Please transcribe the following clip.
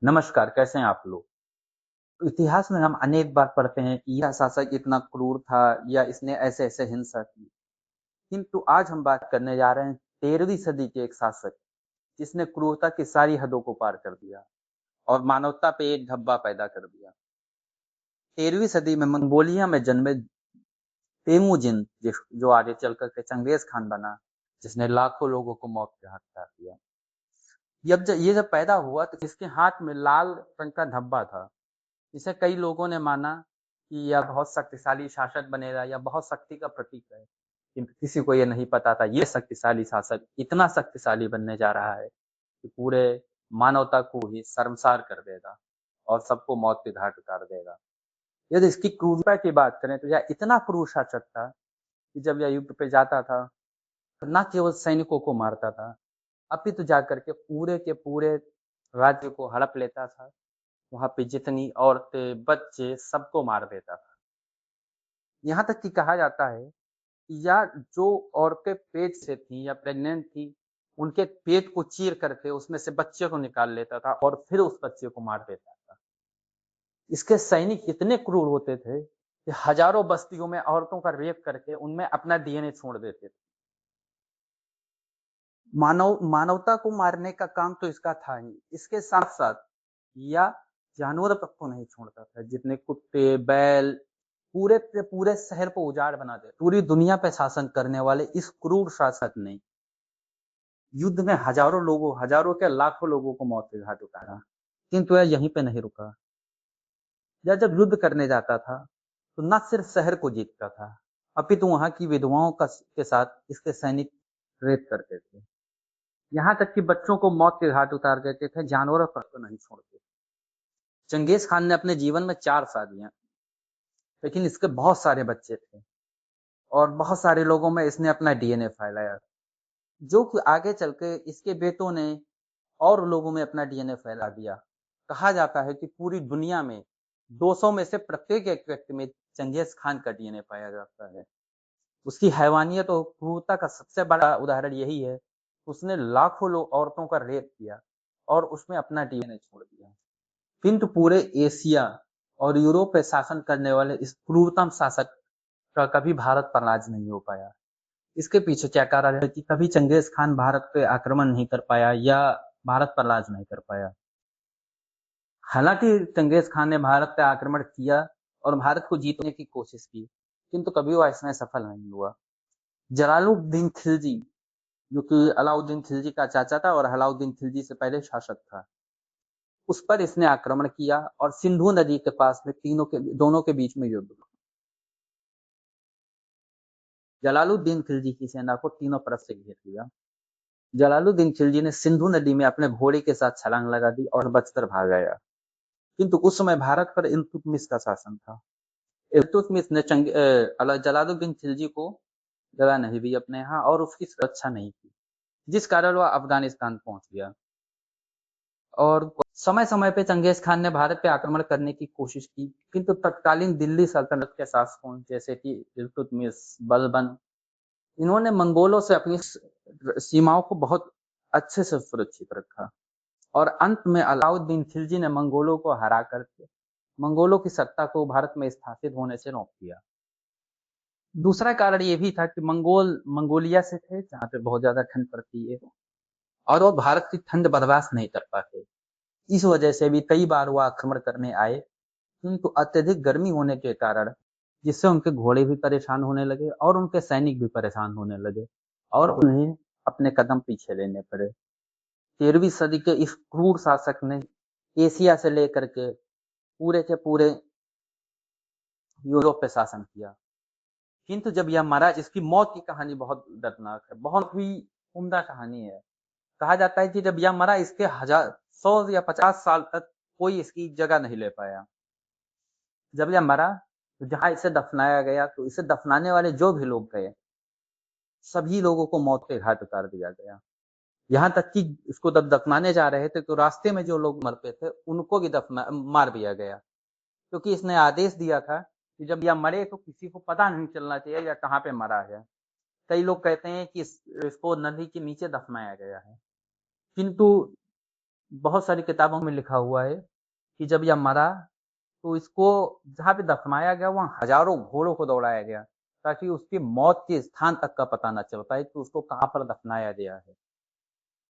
नमस्कार, कैसे हैं आप लोग? इतिहास में हम अनेक बार पढ़ते हैं कि यह शासक इतना क्रूर था या इसने ऐसे-ऐसे हिंसा की। किंतु आज हम बात करने जा रहे हैं 13वीं सदी के एक शासक, जिसने क्रूरता की सारी हदों को पार कर दिया और मानवता पे एक धब्बा पैदा कर दिया। 13वीं सदी में मंगोलिया में जन्मे तेमुजिन जो आगे चलकर के चंगेज खान बना, जिसने लाखों लोगों को मौत के घाट उतार दिया। जब पैदा हुआ तो इसके हाथ में लाल रंग का धब्बा था। इसे कई लोगों ने माना कि यह बहुत शक्तिशाली शासक बनेगा या बहुत शक्ति का प्रतीक है, किंतु किसी को ये नहीं पता था ये शक्तिशाली शासक इतना शक्तिशाली बनने जा रहा है कि पूरे मानवता को ही शर्मसार कर देगा और सबको मौत के घाट उतार देगा। यदि इसकी क्रूरता की बात करें तो यह इतना क्रूर शासक था कि जब यह युद्ध पे जाता था तो न केवल सैनिकों को मारता था, अपितु जाकर के पूरे राज्य को हड़प लेता था। वहाँ पे जितनी औरतें, बच्चे सबको मार देता था। यहाँ तक कि कहा जाता है कि या जो औरतें पेट से थीं या प्रेग्नेंट थीं, उनके पेट को चीर करके उसमें से बच्चे को निकाल लेता था और फिर उस बच्चे को मार देता था। इसके सैनिक इतने क्रूर होते थे कि हजारों बस्तियों में औरतों का रेप करके उनमें अपना डीएनए छोड़ देते थे। मानवता को मारने का काम तो इसका था ही। इसके साथ-साथ या जानवर तक को नहीं छोड़ता था। जितने कुत्ते, बैल पूरे के पूरे शहर को उजाड़ बना दे। पूरी दुनिया पे शासन करने वाले इस क्रूर शासक ने युद्ध में हजारों क्या लाखों लोगों को मौत के घाट उतारा। किंतु यह यहीं पे नहीं रुका। यह जब युद्ध करने जाता था, तो न सिर्फ शहर को जीतता था, अपितु वहाँ की विधवाओं के साथ इसके सैनिक रेप करते थे। यहाँ तक कि बच्चों को मौत के घाट उतार देते थे, जानवरों पर तो नहीं छोड़ते। चंगेज खान ने अपने जीवन में 4 शादियां, लेकिन इसके बहुत सारे बच्चे थे और बहुत सारे लोगों में इसने अपना डीएनए फैलाया, जो कि आगे चल के इसके बेटों ने और लोगों में अपना डीएनए फैला दिया। कहा जाता है कि पूरी दुनिया में 200 में से प्रत्येक एक व्यक्ति में चंगेज खान का डीएनए पाया जाता है। उसकी हैवानियत और क्रूरता का सबसे बड़ा उदाहरण यही है, उसने लाखों लोग औरतों का रेप किया और उसमें अपना डीएनए छोड़ दिया। किंतु पूरे एशिया और यूरोप पे शासन करने वाले इस क्रूरतम शासक का कभी भारत पर राज नहीं हो पाया। इसके पीछे क्या कारण है कि कभी चंगेज खान भारत पे आक्रमण नहीं कर पाया या भारत पर राज नहीं कर पाया। हालांकि चंगेज खान ने भारत पे आक्रमण किया और भारत को जीतने की कोशिश की, किंतु कभी वो इसमें सफल नहीं हुआ। जलालुद्दीन खिलजी, जो कि अलाउद्दीन खिलजी का चाचा था और अलाउद्दीन खिलजी से पहले शासक था, उस पर इसने आक्रमण किया और सिंधु नदी के पास में दोनों के बीच में युद्ध हुआ। जलालुद्दीन खिलजी की सेना को तीनों तरफ से घेर लिया। जलालुद्दीन खिलजी ने सिंधु नदी में अपने घोड़े के साथ छलांग लगा दी और बचकर भाग गया। किंतु उस समय भारत पर इल्तुतमिश का शासन था। इल्तुतमिश ने जलालुद्दीन खिलजी को जगह नहीं दी अपने यहाँ और उसकी सुरक्षा नहीं की, जिस कारण वह अफगानिस्तान पहुंच गया। और समय समय पे चंगेज खान ने भारत पे आक्रमण करने की कोशिश की, किंतु तत्कालीन दिल्ली सल्तनत के शासकों जैसे कि इल्तुतमिश, बलबन, इन्होंने मंगोलों से अपनी सीमाओं को बहुत अच्छे से सुरक्षित रखा और अंत में अलाउद्दीन खिलजी ने मंगोलों को हरा करके मंगोलों की सत्ता को भारत में स्थापित होने से रोक दिया। दूसरा कारण ये भी था कि मंगोलिया से थे, जहाँ पे बहुत ज्यादा ठंड पड़ती है और वो भारत की ठंड बर्दाश्त नहीं कर पाते। इस वजह से भी कई बार वो आक्रमण करने आए, किंतु अत्यधिक गर्मी होने के कारण जिससे उनके घोड़े भी परेशान होने लगे और उनके सैनिक भी परेशान होने लगे और उन्हें अपने कदम पीछे लेने पड़े। 13वीं सदी के इस क्रूर शासक ने एशिया से लेकर के पूरे यूरोप पे शासन किया। किंतु जब यह मरा, इसकी मौत की कहानी बहुत दर्दनाक है, बहुत ही उम्दा कहानी है। कहा जाता है कि जब यह मरा, इसके 100 या 50 साल तक कोई इसकी जगह नहीं ले पाया। जब यह मरा तो जहाँ इसे दफनाया गया, तो इसे दफनाने वाले जो भी लोग गए, सभी लोगों को मौत के घाट उतार दिया गया। यहाँ तक कि इसको जब दफनाने जा रहे थे तो रास्ते में जो लोग मरते थे उनको भी दफना मार दिया गया, क्योंकि इसने आदेश दिया था कि जब यह मरे तो किसी को पता नहीं चलना चाहिए या कहाँ पे मरा है। कई लोग कहते हैं कि इसको नदी के नीचे दफनाया गया है, किंतु बहुत सारी किताबों में लिखा हुआ है कि जब यह मरा तो इसको जहाँ पे दफनाया गया वहाँ हजारों घोड़ों को दौड़ाया गया ताकि उसकी मौत के स्थान तक का पता न चल पाए कि उसको कहाँ पर दफनाया गया है।